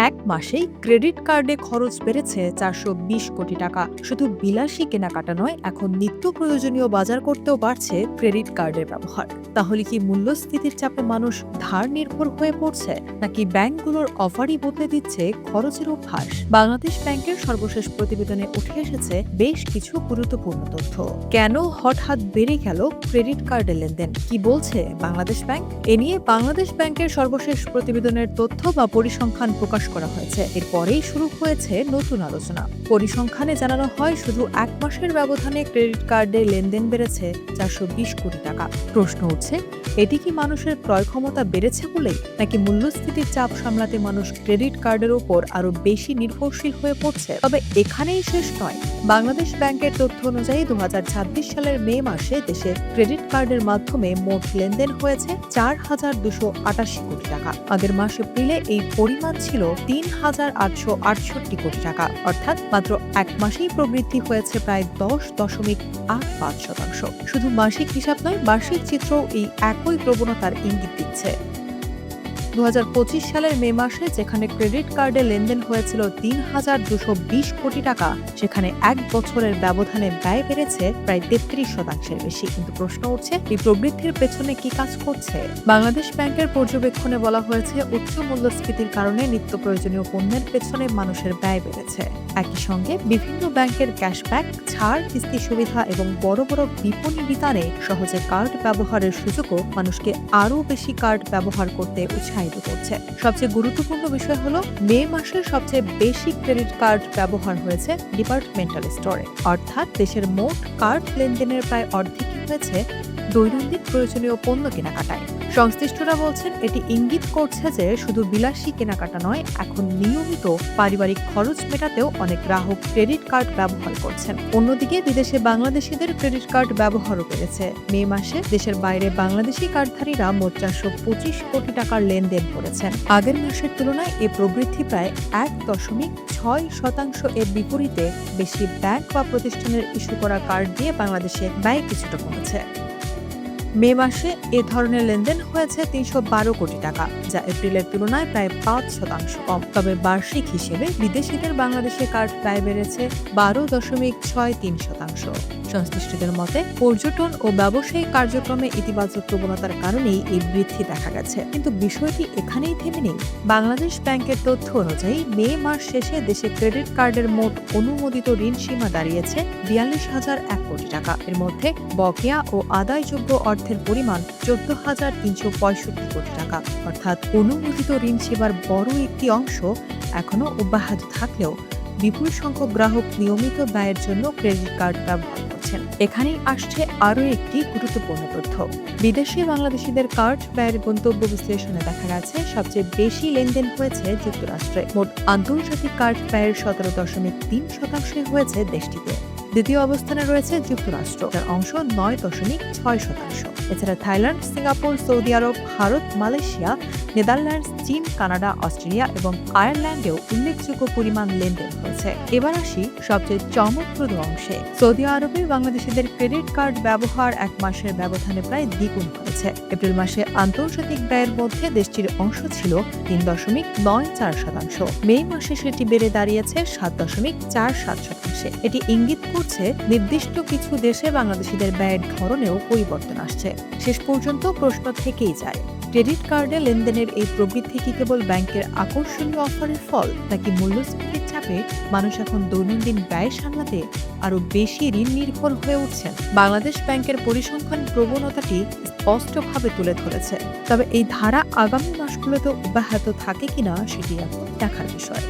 এক মাসেই ক্রেডিট কার্ডে খরচ বেড়েছে ৪২০ কোটি টাকা। শুধু বিলাসী কেনাকাটা নয়, এখন নিত্য প্রয়োজনীয় বাজার করতেও বাড়ছে ক্রেডিট কার্ডের ব্যবহার। তাহলে কি মূল্যস্ফীতির চাপে মানুষ ধার নির্ভর হয়ে পড়ছে, নাকি ব্যাংকগুলোর অফারই বদলে দিচ্ছে খরচের অভ্যাস? বাংলাদেশ ব্যাংকের সর্বশেষ প্রতিবেদনে উঠে এসেছে বেশ কিছু গুরুত্বপূর্ণ তথ্য। কেন হঠাৎ বেড়ে গেল ক্রেডিট কার্ডের লেনদেন, কি বলছে বাংলাদেশ ব্যাংক? এ নিয়ে বাংলাদেশ ব্যাংকের সর্বশেষ প্রতিবেদনের তথ্য বা পরিসংখ্যান প্রকাশ করা হয়েছে। এরপরেই শুরু হয়েছে নতুন আলোচনা। পরিসংখ্যানে জানানো হয়, শুধু এক মাসের ব্যবধানে ক্রেডিট কার্ডে লেনদেন বেড়েছে ৪২০ কোটি টাকা। প্রশ্ন উঠছে, এটি কি মানুষের ক্রয় ক্ষমতা বেড়েছে বলেই, নাকি মূল্যস্ফীতির চাপ সামলাতে মানুষ ক্রেডিট কার্ডের উপর আরো বেশি নির্ভরশীল হয়ে পড়ছে? তবে এখানেই শেষ নয়। বাংলাদেশ ব্যাংকের তথ্য অনুযায়ী ২০২৬ সালের মে মাসে দেশে ক্রেডিট কার্ডের মাধ্যমে মোট লেনদেন হয়েছে ৪,২৮৮ কোটি টাকা। আগের মাস এপ্রিলে এই পরিমাণ ছিল ৩,৮৬৮ কোটি টাকা, অর্থাৎ মাত্র এক মাসেই প্রবৃদ্ধি হয়েছে প্রায় ১০.৮৫%। শুধু মাসিক হিসাব নয়, বার্ষিক চিত্রও এই একই প্রবণতার ইঙ্গিত দিচ্ছে। ২০২৫ সালের মে মাসে যেখানে ক্রেডিট কার্ডে লেনদেন হয়েছিল ৩,২২০ কোটি টাকা, সেখানে এক বছরের ব্যবধানে ব্যয় বেড়েছে প্রায় ৩৩% বেশি। কিন্তু প্রশ্ন উঠছে, এই প্রবৃদ্ধির পেছনে কি কাজ করছে? বাংলাদেশ ব্যাংকের পর্যবেক্ষণে বলা হয়েছে, উচ্চ মূল্যস্ফীতির কারণে নিত্য প্রয়োজনীয় পণ্যের পেছনে মানুষের ব্যয় বেড়েছে। একই সঙ্গে বিভিন্ন ব্যাংকের ক্যাশব্যাক, ছাড়, কিস্তি সুবিধা এবং বড় বড় বিপণী বিতানে সহজে কার্ড ব্যবহারের সুযোগও মানুষকে আরও বেশি কার্ড ব্যবহার করতে উৎসাহিত করছে। সবচেয়ে গুরুত্বপূর্ণ বিষয় হলো, মে মাসে সবচেয়ে বেশি ক্রেডিট কার্ড ব্যবহার হয়েছে ডিপার্টমেন্টাল স্টোরে, অর্থাৎ দেশের মোট কার্ড লেনদেনের প্রায় অর্ধেকই হয়েছে দৈনন্দিন প্রয়োজনীয় পণ্য কেনাকাটায়। সংশ্লিষ্টরা বলছেন, এটি ইঙ্গিত করছে যে শুধু বিলাসী কেনাকাটা নয়, এখন নিয়মিত পারিবারিক খরচ মেটাতেও অনেক গ্রাহক ক্রেডিট কার্ড ব্যবহার করছেন। অন্যদিকে বিদেশে বাংলাদেশিদের ক্রেডিট কার্ড ব্যবহারও বেড়েছে। মে মাসে দেশের বাইরে বাংলাদেশি কার্ডধারীরা মোট ৪২৫ কোটি টাকার লেনদেন করেছেন। আগের মাসের তুলনায় এ প্রবৃদ্ধি প্রায় ১.৬%। এর বিপরীতে বেশি ব্যাংক বা প্রতিষ্ঠানের ইস্যু করা কার্ড দিয়ে বাংলাদেশে ব্যয় কিছুটা কমেছে। মে মাসে এ ধরনের লেনদেন হয়েছে ৩১২ কোটি টাকা, যা এপ্রিলের তুলনায় প্রায় ৫% কম। তবে বার্ষিক হিসেবে বিদেশিদের বাংলাদেশে কার্ড ব্যয় বেড়েছে ১২.৬৩%। সংশ্লিষ্টদের মতে, পর্যটন ও ব্যবসায়িক কার্যক্রমে ইতিবাচক প্রবণতার কারণেই এই বৃদ্ধি দেখা গেছে। কিন্তু বিষয়টি এখানেই থেমে নেই। বাংলাদেশ ব্যাংকের তথ্য অনুযায়ী মে মাস শেষে দেশে ক্রেডিট কার্ডের মোট অনুমোদিত ঋণ সীমা দাঁড়িয়েছে ৪২,০০১ কোটি টাকা। এর মধ্যে বকেয়া ও আদায়যোগ্য অর্থের পরিমাণ ১৪,৩৬৫ কোটি টাকা, অর্থাৎ অনুমোদিত ঋণ সেবার বড় একটি অংশ এখনো অব্যাহত থাকলেও বিপুল সংখ্যক গ্রাহক নিয়মিত ব্যয়ের জন্য ক্রেডিট কার্ড ব্যবহার করছেন। এখানেই আসছে আরও একটি গুরুত্বপূর্ণ তথ্য। বিদেশি বাংলাদেশিদের কার্ড ব্যয়ের গন্তব্য বিশ্লেষণে দেখা গেছে, সবচেয়ে বেশি লেনদেন হয়েছে যুক্তরাষ্ট্রে। মোট আন্তর্জাতিক কার্ড ব্যয়ের ১৭.৩% হয়েছে দেশটিতে। দ্বিতীয় অবস্থানে রয়েছে যুক্তরাষ্ট্র, যার অংশ ৯.৬%। এছাড়া থাইল্যান্ড, সিঙ্গাপুর, সৌদি আরব, ভারত, মালয়েশিয়া, নেদারল্যান্ডস, চীন, কানাডা, অস্ট্রেলিয়া এবং আয়ারল্যান্ডেও উল্লেখযোগ্য পরিমাণ লেনদেন হয়েছে। এবার আসি সবচেয়ে চমকপ্রদ অংশে। সৌদি আরবে বাংলাদেশিদের ক্রেডিট কার্ড ব্যবহার এক মাসের ব্যবধানে প্রায় দ্বিগুণ হয়েছে। এপ্রিল মাসে আন্তর্জাতিক ব্যয়ের মধ্যে দেশটির অংশ ছিল ৩.৯৪%। মে মাসে সেটি বেড়ে দাঁড়িয়েছে ৭.৪৭%। এটি ইঙ্গিত করছে, নির্দিষ্ট কিছু দেশে বাংলাদেশিদের ব্যয়ের ধরনেও পরিবর্তন আসছে। শেষ পর্যন্ত প্রশ্ন থেকেই যায়, ক্রেডিট কার্ডে লেনদেনের এই প্রবৃদ্ধি কি কেবল ব্যাংকের আকর্ষণীয় অফারের ফল, নাকি মূল্যস্ফীতির চাপে মানুষ এখন দৈনন্দিন ব্যয় সামলাতে আরো বেশি ঋণ নির্ভর হয়ে উঠছেন? বাংলাদেশ ব্যাংকের পরিসংখ্যান প্রবণতাটি স্পষ্টভাবে তুলে ধরেছে। তবে এই ধারা আগামী মাসগুলোতে অব্যাহত থাকে কিনা সেটি এখন দেখার বিষয়।